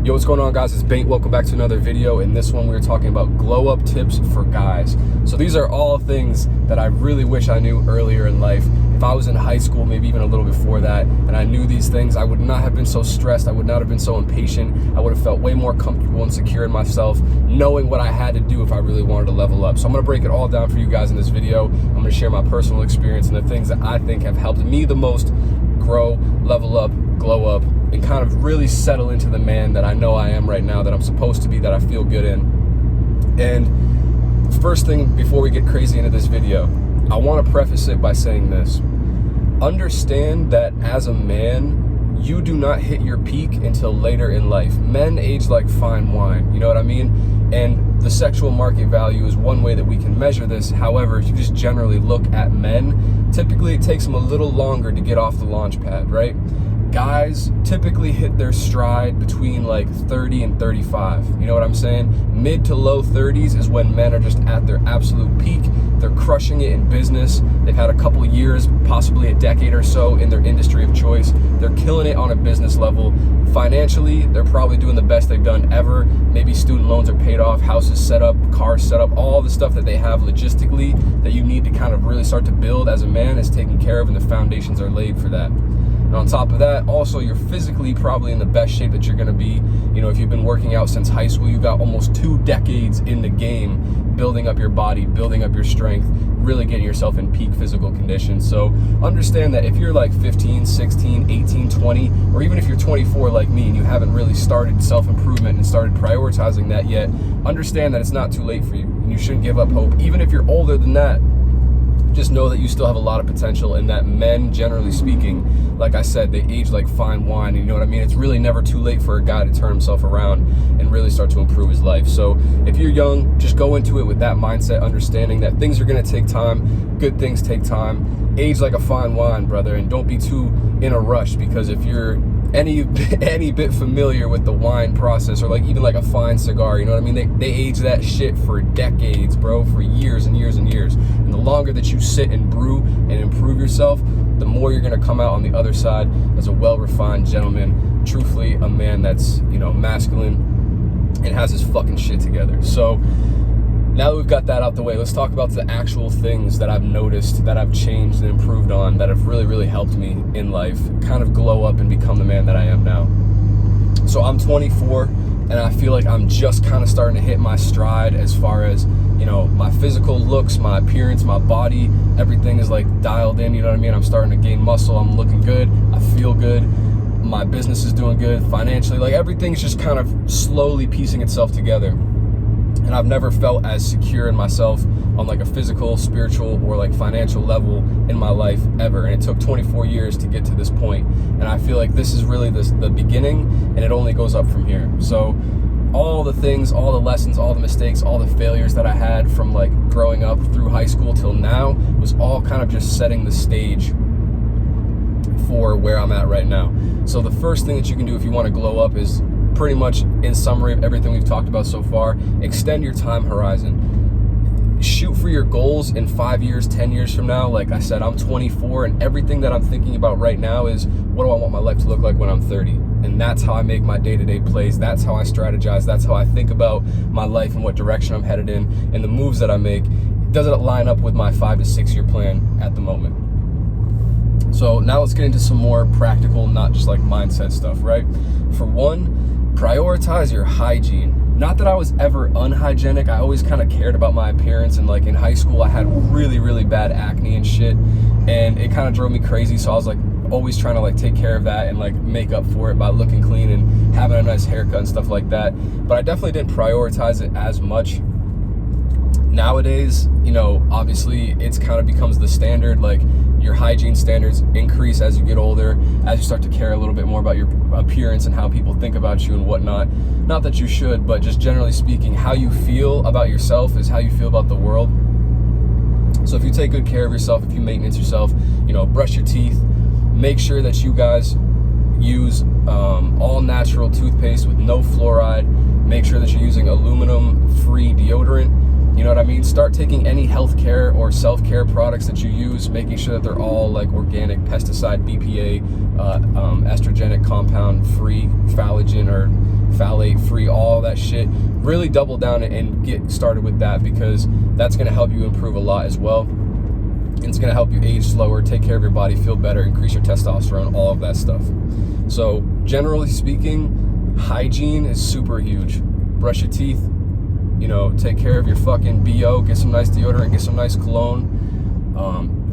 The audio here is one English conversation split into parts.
Yo, what's going on, guys? It's Bengt. Welcome back to another video. In this one, we're talking about glow up tips for guys. So these are all things that I really wish I knew earlier in life. If I was in high school, maybe even a little before that, and I knew these things, I would not have been so stressed. I would not have been so impatient. I would have felt way more comfortable and secure in myself, knowing what I had to do if I really wanted to level up. So I'm gonna break it all down for you guys in this video. I'm gonna share my personal experience and the things that I think have helped me the most grow, level up, glow up, and kind of really settle into the man that I know I am right now, that I'm supposed to be, that I feel good in. And first thing, before we get crazy into this video, I want to preface it by saying this. Understand that as a man, you do not hit your peak until later in life. Men age like fine wine, you know what I mean? And the sexual market value is one way that we can measure this. However, if you just generally look at men, typically it takes them a little longer to get off the launch pad, right? Guys typically hit their stride between like 30 and 35. You know what I'm saying? Mid to low 30s is when men are just at their absolute peak. They're crushing it in business. They've had a couple years, possibly a decade or so in their industry of choice. They're killing it on a business level. Financially, they're probably doing the best they've done ever. Maybe student loans are paid off, houses set up, cars set up, all the stuff that they have logistically that you need to kind of really start to build as a man is taken care of, and the foundations are laid for that. And on top of that, also, you're physically probably in the best shape that you're gonna be. You know, if you've been working out since high school, you've got almost 2 decades in the game, building up your body, building up your strength, really getting yourself in peak physical condition. So understand that if you're like 15, 16, 18, 20, or even if you're 24 like me and you haven't really started self-improvement and started prioritizing that yet, understand that it's not too late for you, and you shouldn't give up hope. Even if you're older than that, just know that you still have a lot of potential, and that men, generally speaking, like I said, they age like fine wine. And you know what I mean? It's really never too late for a guy to turn himself around and really start to improve his life. So if you're young, just go into it with that mindset, understanding that things are gonna take time, good things take time. Age like a fine wine, brother, and don't be too in a rush, because if you're any bit familiar with the wine process, or like even like a fine cigar, you know what I mean? They age that shit for decades, bro, for years and years and years. And the longer that you sit and brew and improve yourself, the more you're gonna come out on the other side as a well-refined gentleman, truthfully a man that's, you know, masculine and has his fucking shit together. So now that we've got that out the way, let's talk about the actual things that I've noticed, that I've changed and improved on, that have really, really helped me in life kind of glow up and become the man that I am now. So I'm 24, and I feel like I'm just kind of starting to hit my stride as far as, you know, my physical looks, my appearance, my body, everything is like dialed in, you know what I mean? I'm starting to gain muscle, I'm looking good, I feel good, my business is doing good financially, like everything's just kind of slowly piecing itself together. And I've never felt as secure in myself on like a physical, spiritual, or like financial level in my life ever. And it took 24 years to get to this point. And I feel like this is really the beginning, and it only goes up from here. So all the things, all the lessons, all the mistakes, all the failures that I had from like growing up through high school till now was all kind of just setting the stage for where I'm at right now. So the first thing that you can do if you want to glow up is, pretty much in summary of everything we've talked about so far, extend your time horizon. Shoot for your goals in 5 years, 10 years from now. Like I said, I'm 24, and everything that I'm thinking about right now is, what do I want my life to look like when I'm 30? And that's how I make my day-to-day plays. That's how I strategize. That's how I think about my life and what direction I'm headed in, and the moves that I make. Doesn't line up with my 5 to 6 year plan at the moment. So now let's get into some more practical, not just like mindset stuff, right? For one, prioritize your hygiene. Not that I was ever unhygienic. I always kind of cared about my appearance, and like in high school I had really, really bad acne and shit, and it kind of drove me crazy. So I was like always trying to like take care of that and like make up for it by looking clean and having a nice haircut and stuff like that. But I definitely didn't prioritize it as much. Nowadays, you know, obviously it's kind of becomes the standard. Like your hygiene standards increase as you get older, as you start to care a little bit more about your appearance and how people think about you and whatnot. Not that you should, but just generally speaking, how you feel about yourself is how you feel about the world. So if you take good care of yourself, if you maintenance yourself, you know, brush your teeth, make sure that you guys use all natural toothpaste with no fluoride. Make sure that you're using aluminum-free deodorant. You know what I mean? Start taking any healthcare or self-care products that you use, making sure that they're all like organic, pesticide, BPA, estrogenic compound free, phthalagen or phthalate free, all that shit. Really double down and get started with that, because that's going to help you improve a lot as well. It's going to help you age slower, take care of your body, feel better, increase your testosterone, all of that stuff. So generally speaking, hygiene is super huge. Brush your teeth, you know, take care of your fucking BO, get some nice deodorant, get some nice cologne.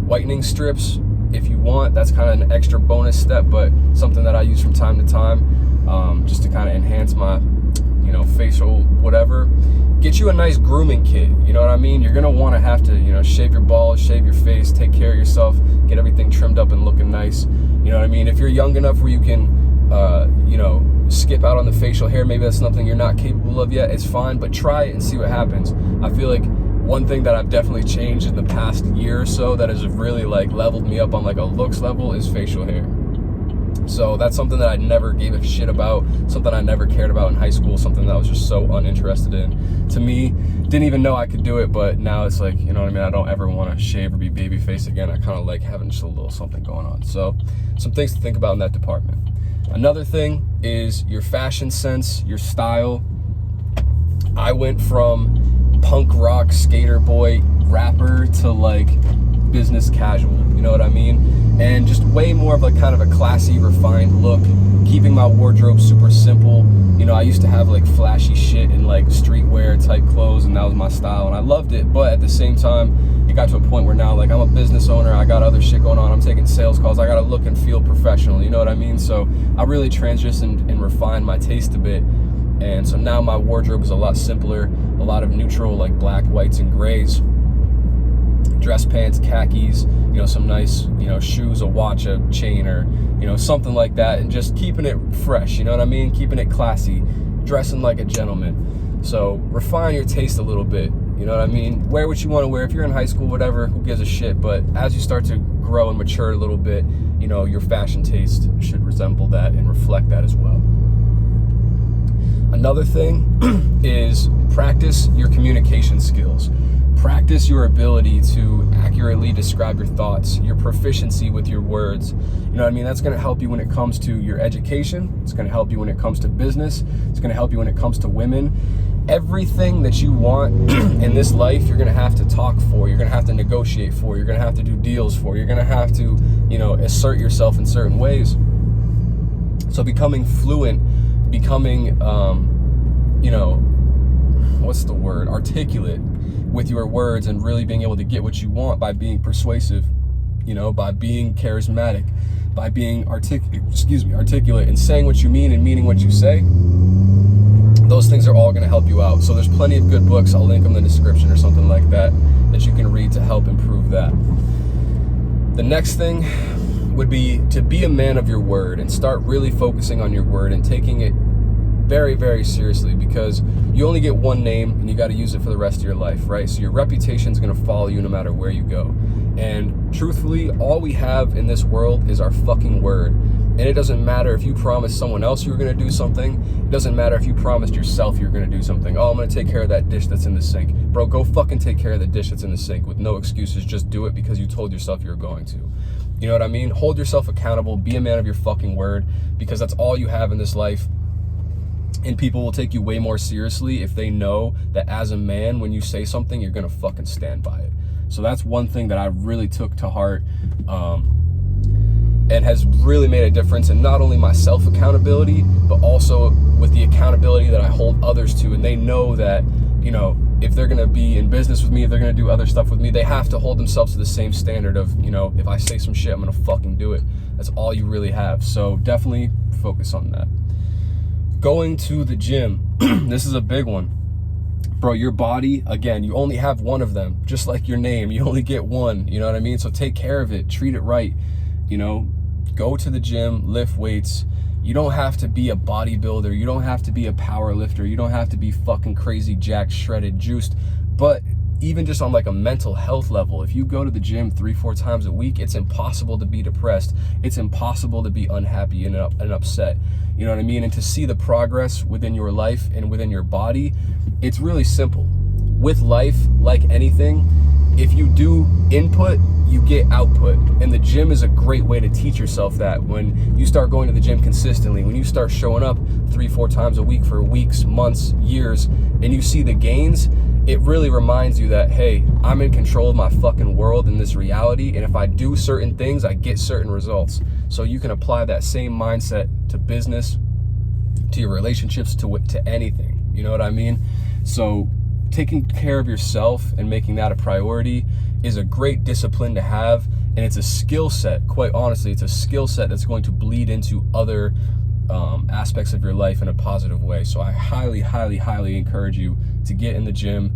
Whitening strips, if you want, that's kind of an extra bonus step, but something that I use from time to time, just to kind of enhance my, you know, facial whatever. Get you a nice grooming kit, you know what I mean? You're gonna wanna have to, you know, shave your balls, shave your face, take care of yourself, get everything trimmed up and looking nice, you know what I mean? If you're young enough where you can, you know, skip out on the facial hair, maybe that's something you're not capable of yet, it's fine, but try it and see what happens. I feel like one thing that I've definitely changed in the past year or so that has really like leveled me up on like a looks level is facial hair. So that's something that I never gave a shit about, something I never cared about in high school, something that I was just so uninterested in. To me, didn't even know I could do it, but now it's like, you know what I mean? I don't ever want to shave or be baby face again. I kind of like having just a little something going on. So some things to think about in that department. Another thing is your fashion sense, your style. I went from punk rock, skater boy, rapper to like business casual, you know what I mean? And just way more of a kind of a classy, refined look, keeping my wardrobe super simple. You know, I used to have like flashy shit and like streetwear type clothes, and that was my style, and I loved it. But at the same time, it got to a point where now like I'm a business owner, I got other shit going on, I'm taking sales calls, I gotta look and feel professional, you know what I mean? So I really transitioned and refined my taste a bit. And so now my wardrobe is a lot simpler, a lot of neutral, like black, whites, and grays. Dress pants, khakis, you know, some nice, you know, shoes, a watch, a chain, or, you know, something like that, and just keeping it fresh, you know what I mean? Keeping it classy, dressing like a gentleman. So refine your taste a little bit, you know what I mean? Wear what you want to wear. If you're in high school, whatever, who gives a shit? But as you start to grow and mature a little bit, you know, your fashion taste should resemble that and reflect that as well. Another thing is practice your communication skills. Practice your ability to accurately describe your thoughts, your proficiency with your words. You know what I mean? That's going to help you when it comes to your education. It's going to help you when it comes to business. It's going to help you when it comes to women. Everything that you want in this life, you're going to have to talk for. You're going to have to negotiate for. You're going to have to do deals for. You're going to have to, you know, assert yourself in certain ways. So becoming fluent, becoming, you know, what's the word? Articulate with your words, and really being able to get what you want by being persuasive, you know, by being charismatic, by being articulate and saying what you mean and meaning what you say. Those things are all going to help you out. So there's plenty of good books, I'll link them in the description or something like that, that you can read to help improve that. The next thing would be to be a man of your word and start really focusing on your word and taking it very, very seriously, because you only get one name and you got to use it for the rest of your life, right? So your reputation is going to follow you no matter where you go. And truthfully, all we have in this world is our fucking word. And it doesn't matter if you promised someone else you were going to do something. It doesn't matter if you promised yourself you're going to do something. Oh, I'm going to take care of that dish that's in the sink. Bro, go fucking take care of the dish that's in the sink with no excuses. Just do it because you told yourself you were going to. You know what I mean? Hold yourself accountable. Be a man of your fucking word, because that's all you have in this life. And people will take you way more seriously if they know that as a man, when you say something, you're gonna fucking stand by it. So that's one thing that I really took to heart, and has really made a difference in not only my self-accountability, but also with the accountability that I hold others to. And they know that, you know, if they're gonna be in business with me, if they're gonna do other stuff with me, they have to hold themselves to the same standard of, you know, if I say some shit, I'm gonna fucking do it. That's all you really have. So definitely focus on that. Going to the gym, this is a big one. Bro, your body, again, you only have one of them, just like your name. You only get one, you know what I mean? So take care of it, treat it right, you know? Go to the gym, lift weights. You don't have to be a bodybuilder. You don't have to be a power lifter. You don't have to be fucking crazy, jacked, shredded, juiced. But even just on like a mental health level, if you go to the gym 3-4 times a week, it's impossible to be depressed. It's impossible to be unhappy and upset. You know what I mean? And to see the progress within your life and within your body, it's really simple. With life, like anything, if you do input, you get output. And the gym is a great way to teach yourself that. When you start going to the gym consistently, when you start showing up 3-4 times a week for weeks, months, years, and you see the gains, it really reminds you that, hey, I'm in control of my fucking world in this reality, and if I do certain things, I get certain results. So you can apply that same mindset to business, to your relationships, to anything. You know what I mean? So taking care of yourself and making that a priority is a great discipline to have, and it's a skill set. Quite honestly, it's a skill set that's going to bleed into other aspects of your life in a positive way. So I highly, highly, highly encourage you to get in the gym.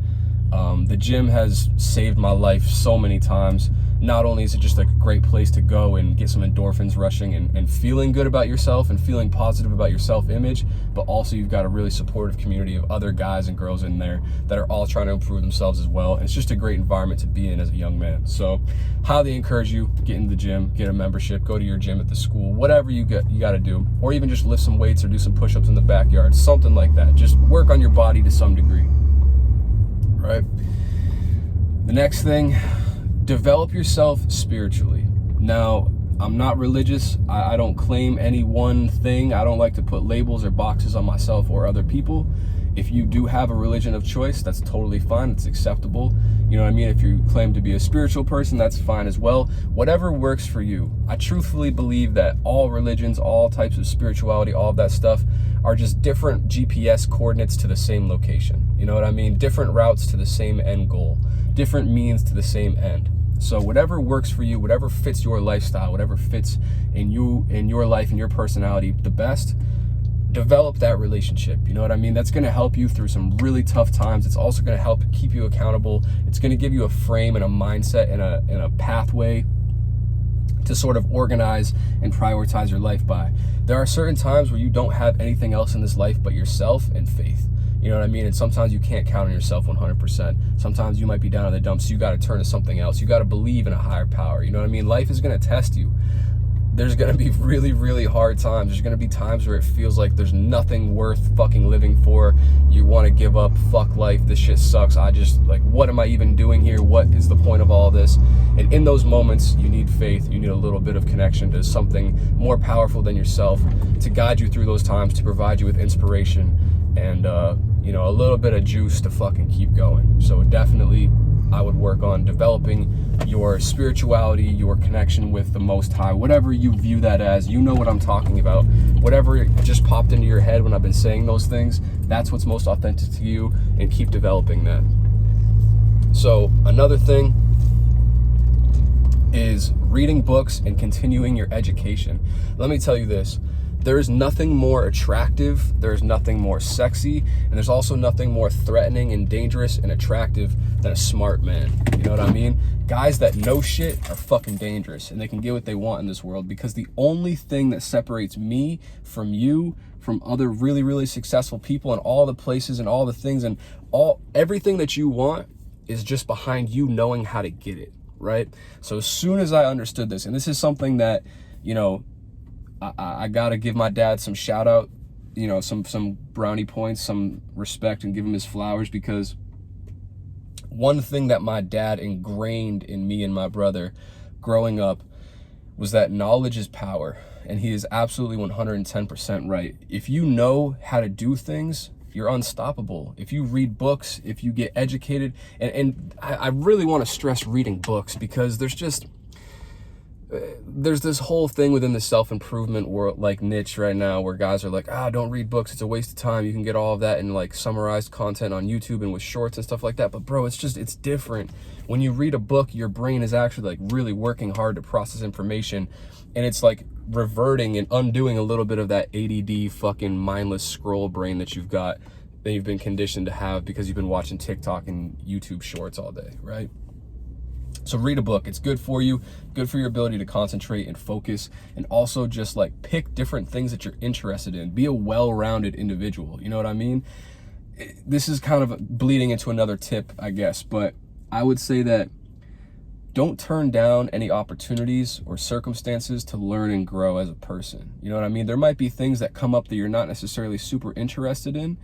The gym has saved my life so many times. Not only is it just like a great place to go and get some endorphins rushing and feeling good about yourself and feeling positive about your self-image, but also you've got a really supportive community of other guys and girls in there that are all trying to improve themselves as well. And it's just a great environment to be in as a young man. So highly encourage you, get in the gym, get a membership, go to your gym at the school, whatever you got to do, or even just lift some weights or do some push-ups in the backyard, something like that. Just work on your body to some degree, right? The next thing, develop yourself spiritually. Now, I'm not religious. I don't claim any one thing. I don't like to put labels or boxes on myself or other people. If you do have a religion of choice, that's totally fine. It's acceptable. You know what I mean? If you claim to be a spiritual person, that's fine as well. Whatever works for you. I truthfully believe that all religions, all types of spirituality, all of that stuff are just different GPS coordinates to the same location. You know what I mean? Different routes to the same end goal. Different means to the same end. So whatever works for you, whatever fits your lifestyle, whatever fits in you, in your life, and your personality the best, develop that relationship. You know what I mean? That's going to help you through some really tough times. It's also going to help keep you accountable. It's going to give you a frame and a mindset and a pathway to sort of organize and prioritize your life by. There are certain times where you don't have anything else in this life but yourself and faith. You know what I mean? And sometimes you can't count on yourself 100%. Sometimes you might be down in the dumps. You got to turn to something else. You got to believe in a higher power. You know what I mean? Life is going to test you. There's going to be really, really hard times. There's going to be times where it feels like there's nothing worth fucking living for. You want to give up. Fuck life. This shit sucks. What am I even doing here? What is the point of all this? And in those moments, you need faith. You need a little bit of connection to something more powerful than yourself to guide you through those times, to provide you with inspiration and, a little bit of juice to fucking keep going. So definitely, I would work on developing your spirituality, your connection with the Most High, whatever you view that as. You know what I'm talking about. Whatever just popped into your head when I've been saying those things, that's what's most authentic to you, and keep developing that. So another thing is reading books and continuing your education. Let me tell you this. There's nothing more attractive, there's nothing more sexy, and there's also nothing more threatening and dangerous and attractive than a smart man. You know what I mean? Guys that know shit are fucking dangerous, and they can get what they want in this world, because the only thing that separates me from you, from other really, really successful people and all the places and all the things and everything that you want is just behind you knowing how to get it, right? So as soon as I understood this, and this is something that, I gotta give my dad some shout out, some brownie points, some respect, and give him his flowers, because one thing that my dad ingrained in me and my brother growing up was that knowledge is power, and he is absolutely 110% right. If you know how to do things, you're unstoppable. If you read books, if you get educated, and I really want to stress reading books, because there's this whole thing within the self-improvement world, niche right now, where guys are like, don't read books, it's a waste of time. You can get all of that in summarized content on YouTube and with shorts and stuff like that. But bro, it's different. When you read a book, your brain is actually really working hard to process information, and it's reverting and undoing a little bit of that ADD fucking mindless scroll brain that you've been conditioned to have because you've been watching TikTok and YouTube shorts all day, right? So read a book. It's good for you, good for your ability to concentrate and focus, and also just pick different things that you're interested in. Be a well-rounded individual. You know what I mean? This is kind of bleeding into another tip, I guess, but I would say that don't turn down any opportunities or circumstances to learn and grow as a person. You know what I mean? There might be things that come up that you're not necessarily super interested in,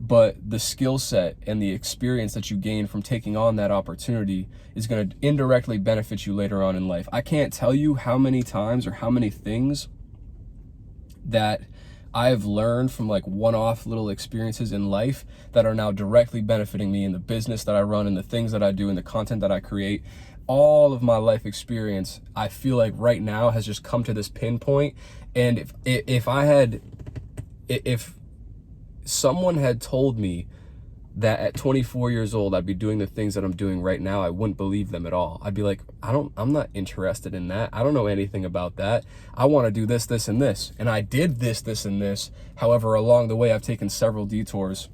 but the skill set and the experience that you gain from taking on that opportunity is going to indirectly benefit you later on in life. I can't tell you how many times or how many things that I've learned from like one-off little experiences in life that are now directly benefiting me in the business that I run and the things that I do and the content that I create. All of my life experience, I feel like right now has just come to this pinpoint. And if someone had told me that at 24 years old I'd be doing the things that I'm doing right now, I wouldn't believe them at all. I'd be like, I'm not interested in that. I don't know anything about that. I want to do this, this, and this. And I did this, this, and this. However, along the way, I've taken several detours.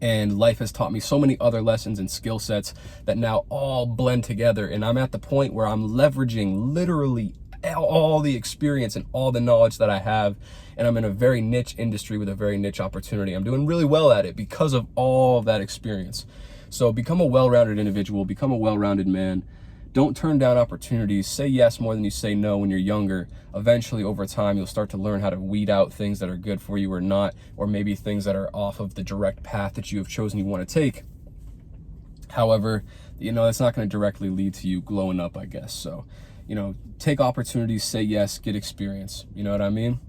And life has taught me so many other lessons and skill sets that now all blend together. And I'm at the point where I'm leveraging literally all the experience and all the knowledge that I have. And I'm in a very niche industry with a very niche opportunity. I'm doing really well at it because of all of that experience. So become a well-rounded individual, become a well-rounded man. Don't turn down opportunities. Say yes more than you say no when you're younger. Eventually, over time, you'll start to learn how to weed out things that are good for you or not, or maybe things that are off of the direct path that you have chosen you want to take. However, that's not going to directly lead to you glowing up, I guess. So, take opportunities, say yes, get experience. You know what I mean?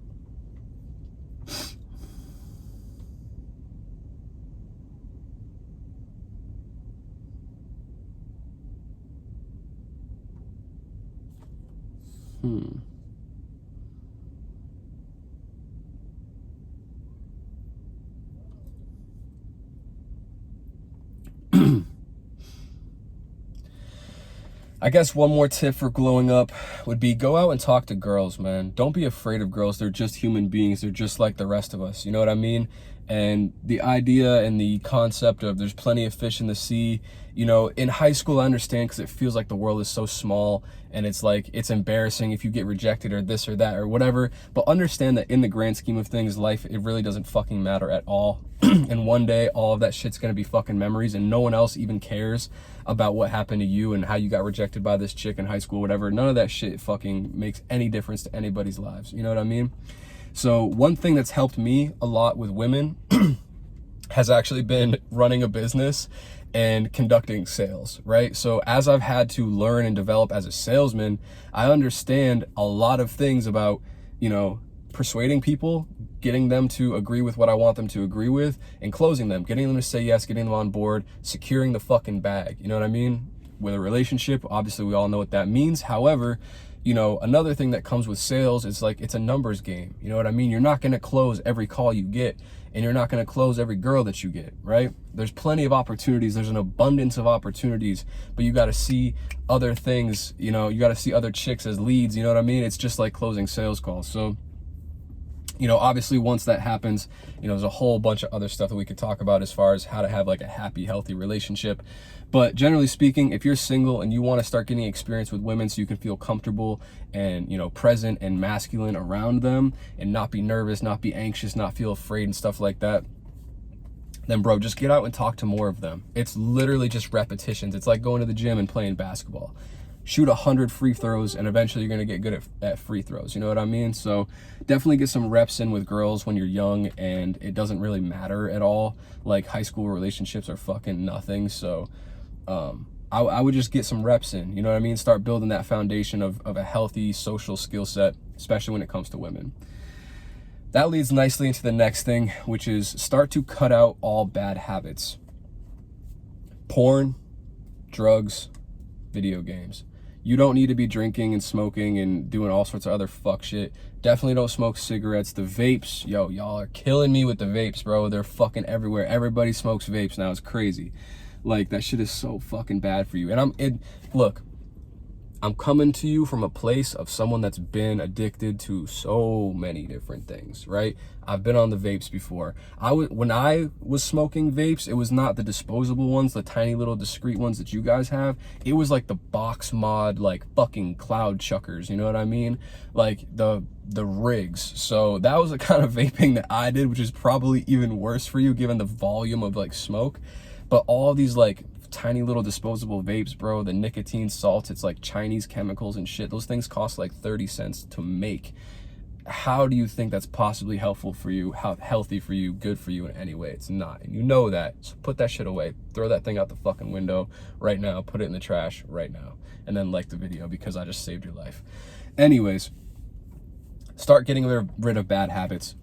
I guess one more tip for glowing up would be go out and talk to girls, man. Don't be afraid of girls. They're just human beings. They're just like the rest of us. You know what I mean? And the idea and the concept of there's plenty of fish in the sea, in high school, I understand because it feels like the world is so small and it's like, it's embarrassing if you get rejected or this or that or whatever. But understand that in the grand scheme of things, life, it really doesn't fucking matter at all. And one day, all of that shit's gonna be fucking memories and no one else even cares about what happened to you and how you got rejected by this chick in high school, whatever. None of that shit fucking makes any difference to anybody's lives. You know what I mean? So one thing that's helped me a lot with women has actually been running a business and conducting sales, right? So as I've had to learn and develop as a salesman, I understand a lot of things about, persuading people, getting them to agree with what I want them to agree with, and closing them, getting them to say yes, getting them on board, securing the fucking bag. You know what I mean? With a relationship, obviously we all know what that means. However, another thing that comes with sales is like, it's a numbers game. You know what I mean? You're not going to close every call you get, and you're not going to close every girl that you get, right? There's plenty of opportunities. There's an abundance of opportunities, but you got to see other things, you got to see other chicks as leads. You know what I mean? It's just like closing sales calls. So, obviously once that happens, there's a whole bunch of other stuff that we could talk about as far as how to have like a happy, healthy relationship. But generally speaking, if you're single and you want to start getting experience with women so you can feel comfortable and, present and masculine around them and not be nervous, not be anxious, not feel afraid and stuff like that, then bro, just get out and talk to more of them. It's literally just repetitions. It's like going to the gym and playing basketball. Shoot 100 free throws and eventually you're going to get good at free throws. You know what I mean? So definitely get some reps in with girls when you're young, and it doesn't really matter at all. Like high school relationships are fucking nothing. So I would just get some reps in, you know what I mean? Start building that foundation of a healthy social skill set, especially when it comes to women. That leads nicely into the next thing, which is start to cut out all bad habits. Porn, drugs, video games. You don't need to be drinking and smoking and doing all sorts of other fuck shit. Definitely don't smoke cigarettes. The vapes, y'all are killing me with the vapes, bro. They're fucking everywhere. Everybody smokes vapes now. It's crazy. Like, that shit is so fucking bad for you. And look, I'm coming to you from a place of someone that's been addicted to so many different things, right? I've been on the vapes before. When I was smoking vapes, it was not the disposable ones, the tiny little discreet ones that you guys have. It was like the box mod, like fucking cloud chuckers, you know what I mean? Like the rigs. So that was the kind of vaping that I did, which is probably even worse for you given the volume of like smoke. But all these like tiny little disposable vapes, bro, the nicotine salts, it's like Chinese chemicals and shit. Those things cost like 30 cents to make. how do you think that's possibly helpful for you, healthy for you, good for you in any way? It's not, and you know that. So put that shit away. Throw that thing out the fucking window right now. Put it in the trash right now, and then like the video because I just saved your life. Anyways, start getting rid of bad habits.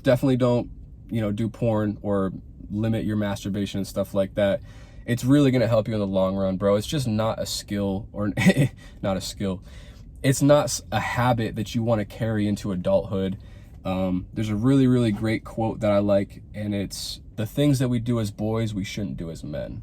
Definitely don't, do porn or limit your masturbation and stuff like that. It's really gonna help you in the long run, bro. It's just not a skill, or not a skill. It's not a habit that you want to carry into adulthood. There's a really, really great quote that I like, and it's, the things that we do as boys, we shouldn't do as men.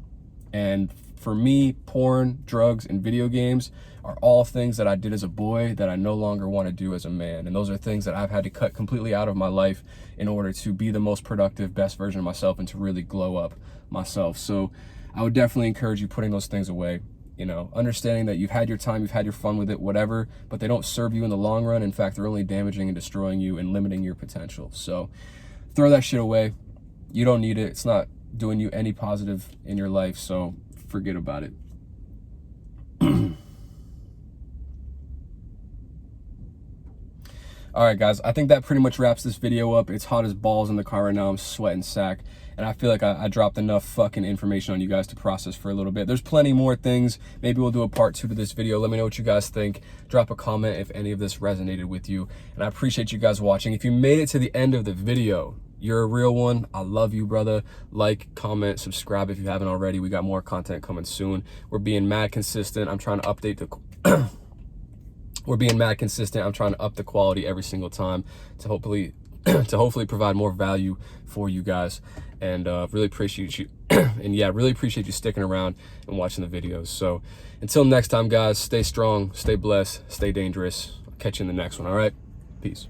And for me, porn, drugs, and video games are all things that I did as a boy that I no longer want to do as a man. And those are things that I've had to cut completely out of my life in order to be the most productive, best version of myself and to really glow up myself. So I would definitely encourage you putting those things away. Understanding that you've had your time, you've had your fun with it, whatever, but they don't serve you in the long run. In fact, they're only damaging and destroying you and limiting your potential. So throw that shit away. You don't need it. It's not doing you any positive in your life, so forget about it. All right, guys, I think that pretty much wraps this video up. It's hot as balls in the car right now. I'm sweating sack. And I feel like I dropped enough fucking information on you guys to process for a little bit. There's plenty more things. Maybe we'll do a part 2 to this video. Let me know what you guys think. Drop a comment if any of this resonated with you. And I appreciate you guys watching. If you made it to the end of the video, you're a real one. I love you, brother. Like, comment, subscribe if you haven't already. We got more content coming soon. We're being mad consistent. I'm trying to update the... We're being mad consistent. I'm trying to up the quality every single time to hopefully provide more value for you guys. And really appreciate you. And yeah, really appreciate you sticking around and watching the videos. So until next time, guys, stay strong, stay blessed, stay dangerous. I'll catch you in the next one. All right, peace.